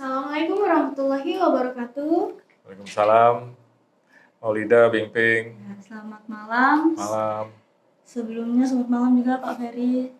Assalamualaikum warahmatullahi wabarakatuh. Waalaikumsalam, Maulida, Bing-Bing. Ya, selamat malam. Malam. Sebelumnya selamat malam juga Pak Ferry.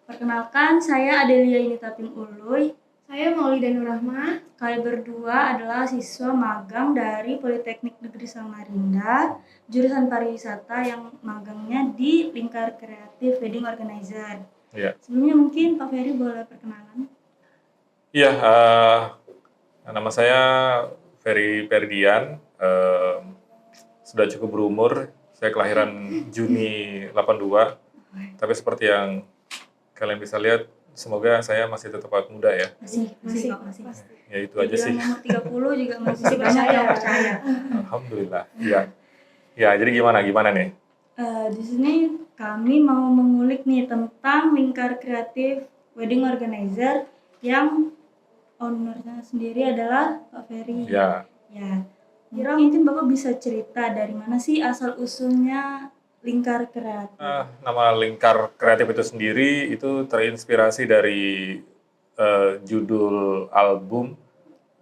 Perkenalkan, saya Adelia Initapin Uluy. Saya Maulida Nurrahma. Kalian berdua adalah siswa magang dari Politeknik Negeri Samarinda, jurusan pariwisata yang magangnya di Lingkar Kreatif Wedding Organizer. Iya. Sebelumnya mungkin Pak Ferry boleh perkenalan. Iya, nama saya Ferry Ferdian. Sudah cukup berumur. Saya kelahiran Juni 82. Tapi seperti yang kalian bisa lihat, semoga saya masih tetap awet muda ya. Masih Pak. Ya itu aja sih. Umur 30 juga masih banyak yang percaya. Alhamdulillah. Iya. Ya, jadi gimana nih? Di sini kami mau mengulik nih tentang Lingkar Kreatif Wedding Organizer yang ownernya sendiri adalah Pak Ferry. Ya. Kira mungkin Bapak bisa cerita dari mana sih asal usulnya Lingkar Kreatif? Nama Lingkar Kreatif itu sendiri itu terinspirasi dari judul album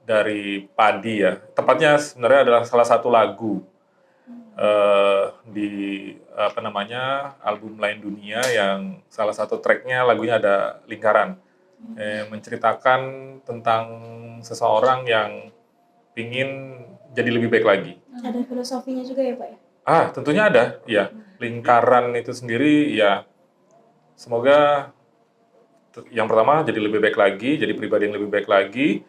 dari Padi ya. Tepatnya sebenarnya adalah salah satu lagu di album Lain Dunia yang salah satu tracknya lagunya ada lingkaran. Menceritakan tentang seseorang yang ingin jadi lebih baik lagi. Ada filosofinya juga ya Pak ya? Tentunya ada, ya. Lingkaran itu sendiri, ya. Semoga yang pertama jadi lebih baik lagi, jadi pribadi yang lebih baik lagi,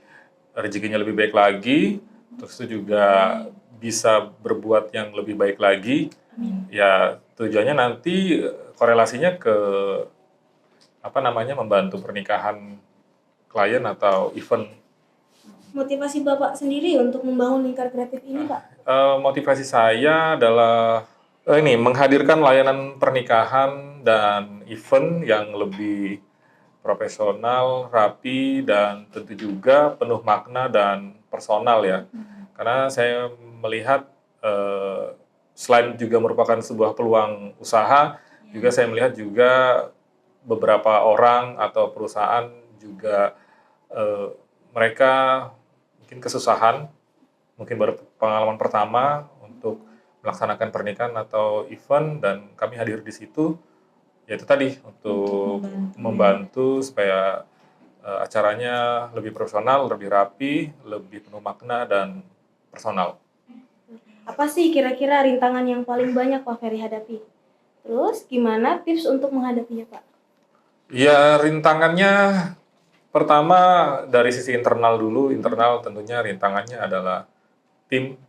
rezekinya lebih baik lagi, terus itu juga bisa berbuat yang lebih baik lagi. Ya, tujuannya nanti korelasinya ke membantu pernikahan klien atau event. Motivasi Bapak sendiri untuk membangun Lingkar Kreatif ini Pak? Motivasi saya adalah menghadirkan layanan pernikahan dan event yang lebih profesional, rapi, dan tentu juga penuh makna dan personal ya. Karena saya melihat selain juga merupakan sebuah peluang usaha, juga saya melihat juga beberapa orang atau perusahaan juga mereka mungkin kesusahan, mungkin baru pengalaman pertama untuk melaksanakan pernikahan atau event, dan kami hadir di situ, yaitu tadi untuk membantu supaya acaranya lebih profesional, lebih rapi, lebih penuh makna dan personal. Apa sih kira-kira rintangan yang paling banyak Pak Ferry hadapi? Terus gimana tips untuk menghadapinya Pak? Ya, rintangannya pertama dari sisi internal dulu. Internal tentunya rintangannya adalah tim.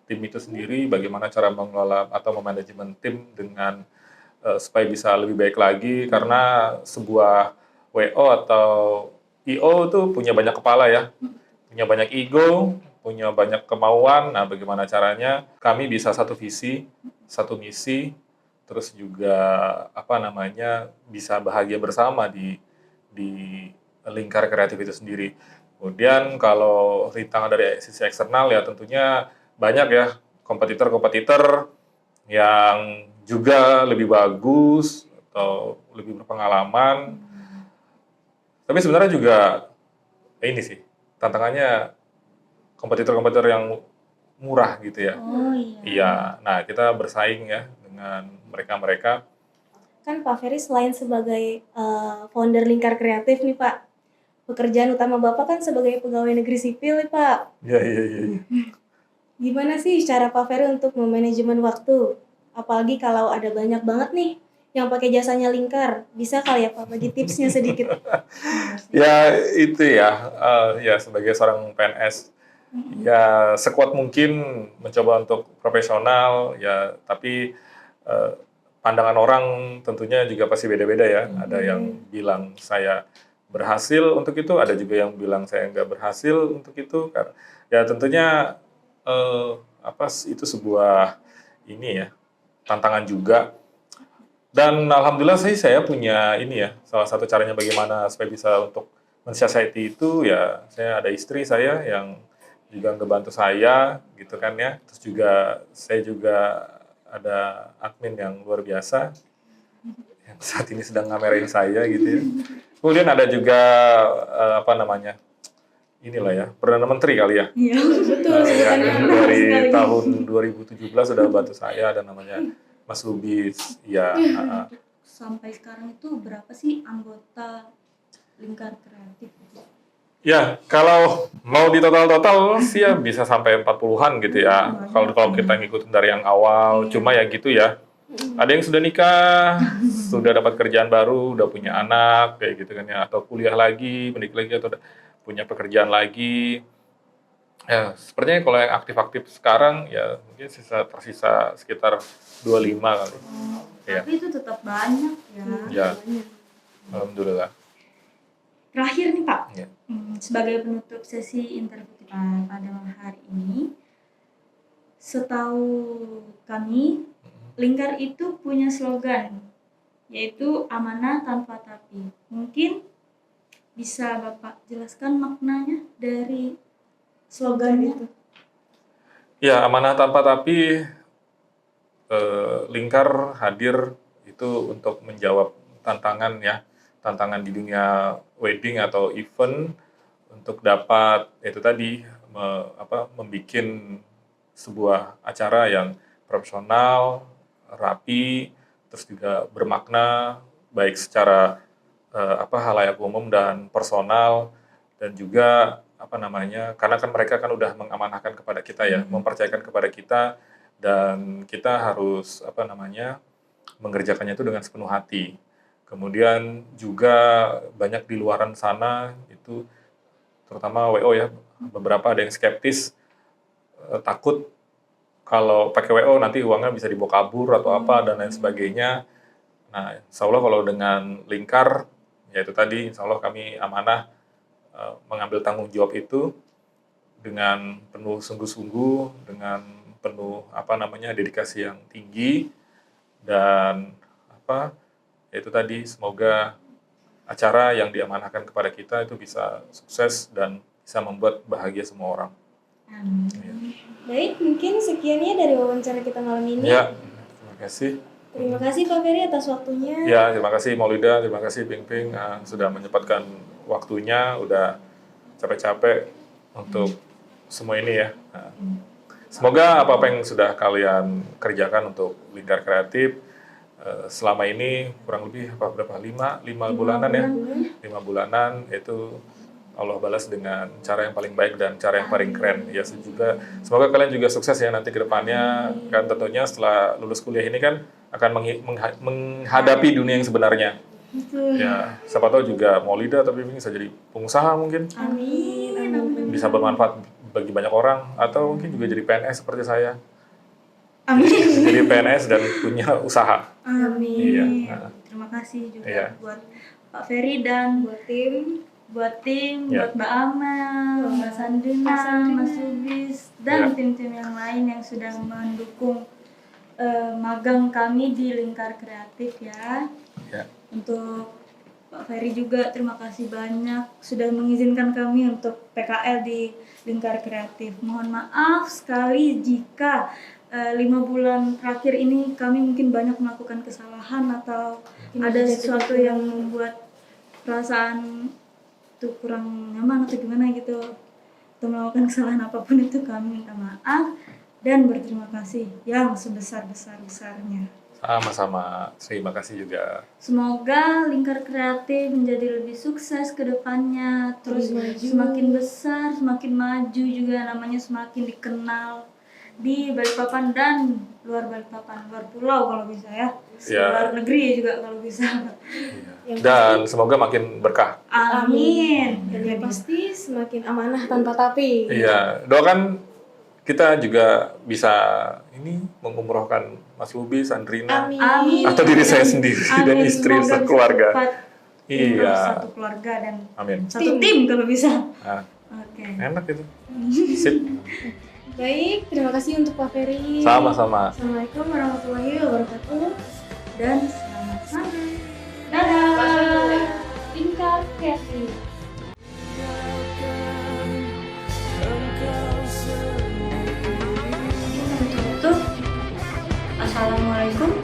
Tim itu sendiri bagaimana cara mengelola atau memanajemen tim dengan supaya bisa lebih baik lagi, karena sebuah WO atau IO itu punya banyak kepala ya. Punya banyak ego, punya banyak kemauan. Nah, bagaimana caranya kami bisa satu visi, satu misi, terus juga bisa bahagia bersama di Lingkar Kreatif itu sendiri. Kemudian kalau rintangan dari sisi eksternal ya tentunya banyak ya kompetitor yang juga lebih bagus atau lebih berpengalaman. Tapi sebenarnya juga ini sih tantangannya kompetitor yang murah gitu ya. Oh iya. Iya, nah kita bersaing ya dengan mereka. Kan Pak Ferry selain sebagai founder Lingkar Kreatif nih Pak, pekerjaan utama Bapak kan sebagai pegawai negeri sipil nih Pak. Iya. Gimana sih cara Pak Ferry untuk memanajemen waktu? Apalagi kalau ada banyak banget nih yang pakai jasanya Lingkar. Bisa kali ya Pak bagi tipsnya sedikit? Ya itu ya, ya sebagai seorang PNS, ya sekuat mungkin mencoba untuk profesional ya, tapi pandangan orang tentunya juga pasti beda-beda ya. Ada yang bilang saya berhasil untuk itu, ada juga yang bilang saya nggak berhasil untuk itu. Ya tentunya itu sebuah tantangan juga. Dan alhamdulillah sih saya punya salah satu caranya bagaimana supaya bisa untuk mensiasati itu ya, saya ada istri saya yang juga ngebantu saya gitu kan ya. Terus juga saya juga ada admin yang luar biasa yang saat ini sedang ngamerain saya gitu ya. Kemudian ada juga inilah ya, Perdana Menteri kali ya. Iya. Betul, Yang sebutannya amanah dari sekali. tahun 2017 sudah bantu saya, ada namanya Mas Lubis. Ya, Sampai sekarang itu berapa sih anggota Lingkar Kreatif? ya, kalau mau di total-total sih ya bisa sampai 40-an gitu ya. Kalau kita ngikutin dari yang awal, cuma ya gitu ya. Ada yang sudah nikah, sudah dapat kerjaan baru, udah punya anak kayak gitu kan ya, atau kuliah lagi, menikah lagi, atau udah punya pekerjaan lagi. Ya, sepertinya kalau yang aktif-aktif sekarang ya mungkin tersisa sekitar 25 kali. Iya. Tapi itu tetap banyak ya. Ya, alhamdulillah. Terakhir nih Pak, Ya. sebagai penutup sesi interview kita pada malam hari ini, setahu kami, Lingkar itu punya slogan, yaitu amanah tanpa tapi. Mungkin bisa Bapak jelaskan maknanya dari slogannya? Ya, amanah tanpa tapi, Lingkar hadir itu untuk menjawab tantangan ya, tantangan di dunia wedding atau event untuk dapat itu tadi membuat sebuah acara yang profesional, rapi, terus juga bermakna baik secara halayak umum dan personal, dan juga karena kan mereka kan udah mengamanahkan kepada kita ya, mempercayakan kepada kita, dan kita harus mengerjakannya itu dengan sepenuh hati. Kemudian juga banyak di luaran sana itu, terutama WO ya, beberapa ada yang skeptis, takut kalau pakai WO nanti uangnya bisa dibawa kabur atau apa dan lain sebagainya. Nah, insya Allah kalau dengan Lingkar, ya itu tadi, insya Allah kami amanah mengambil tanggung jawab itu dengan penuh sungguh-sungguh, dengan penuh dedikasi yang tinggi, dan ya itu tadi, semoga acara yang diamanahkan kepada kita itu bisa sukses dan bisa membuat bahagia semua orang. Amin. Baik, mungkin sekiannya dari wawancara kita malam ini. Ya, terima kasih. Terima kasih Pak Ferry atas waktunya. Ya, terima kasih Maulida, terima kasih Ping Ping sudah menyempatkan waktunya, udah capek-capek untuk semua ini ya. Nah, semoga apa-apa yang sudah kalian kerjakan untuk Lingkar Kreatif selama ini kurang lebih berapa? 5 bulanan ya. 5 bulanan itu Allah balas dengan cara yang paling baik dan cara yang paling keren. Ya, juga semoga kalian juga sukses ya nanti ke depannya, kan tentunya setelah lulus kuliah ini kan akan menghadapi dunia yang sebenarnya. Ya, siapa tahu juga Maulida tapi bisa jadi pengusaha mungkin. Amin. Amin. Bisa bermanfaat bagi banyak orang, atau mungkin juga jadi PNS seperti saya. Amin. Jadi PNS dan punya usaha. Amin. Iya. Nah. Terima kasih juga Iya. buat Pak Ferry dan Buat tim. Ya. buat Mbak Amel, Mbak Sandrina, Mas Lubis, dan Ya. tim-tim yang lain yang sudah mendukung magang kami di Lingkar Kreatif ya. Ya. Untuk Pak Ferry juga terima kasih banyak sudah mengizinkan kami untuk PKL di Lingkar Kreatif. Mohon maaf sekali jika 5 bulan terakhir ini kami mungkin banyak melakukan kesalahan atau ada sesuatu yang membuat perasaan itu kurang nyaman atau gimana gitu, atau melakukan kesalahan apapun, itu kami minta maaf dan berterima kasih yang sebesar-besar-besarnya. Sama-sama, terima kasih juga. Semoga Lingkar Kreatif menjadi lebih sukses ke depannya, terus Maju. semakin besar, semakin maju juga, namanya semakin dikenal di Balikpapan dan luar Balikpapan, luar pulau kalau bisa ya, Ya. luar negeri juga kalau bisa. Iya. Dan semoga makin berkah. Amin. Dan yang pasti semakin amanah tanpa tapi. Iya, doakan kita juga bisa mengumrohkan Mas Lubi, Sandrina, Amin. Amin. atau diri saya sendiri dan Amin. istri Semoga bisa sekeluarga. cepat Iya. satu keluarga dan Amin. satu tim kalau bisa. Nah, Oke. enak itu. Sip. Baik, terima kasih untuk Pak Ferry. Sama-sama. Assalamualaikum warahmatullahi wabarakatuh. Dan selamat malam. Dadah. Lingkar Kreatif. Untuk Assalamualaikum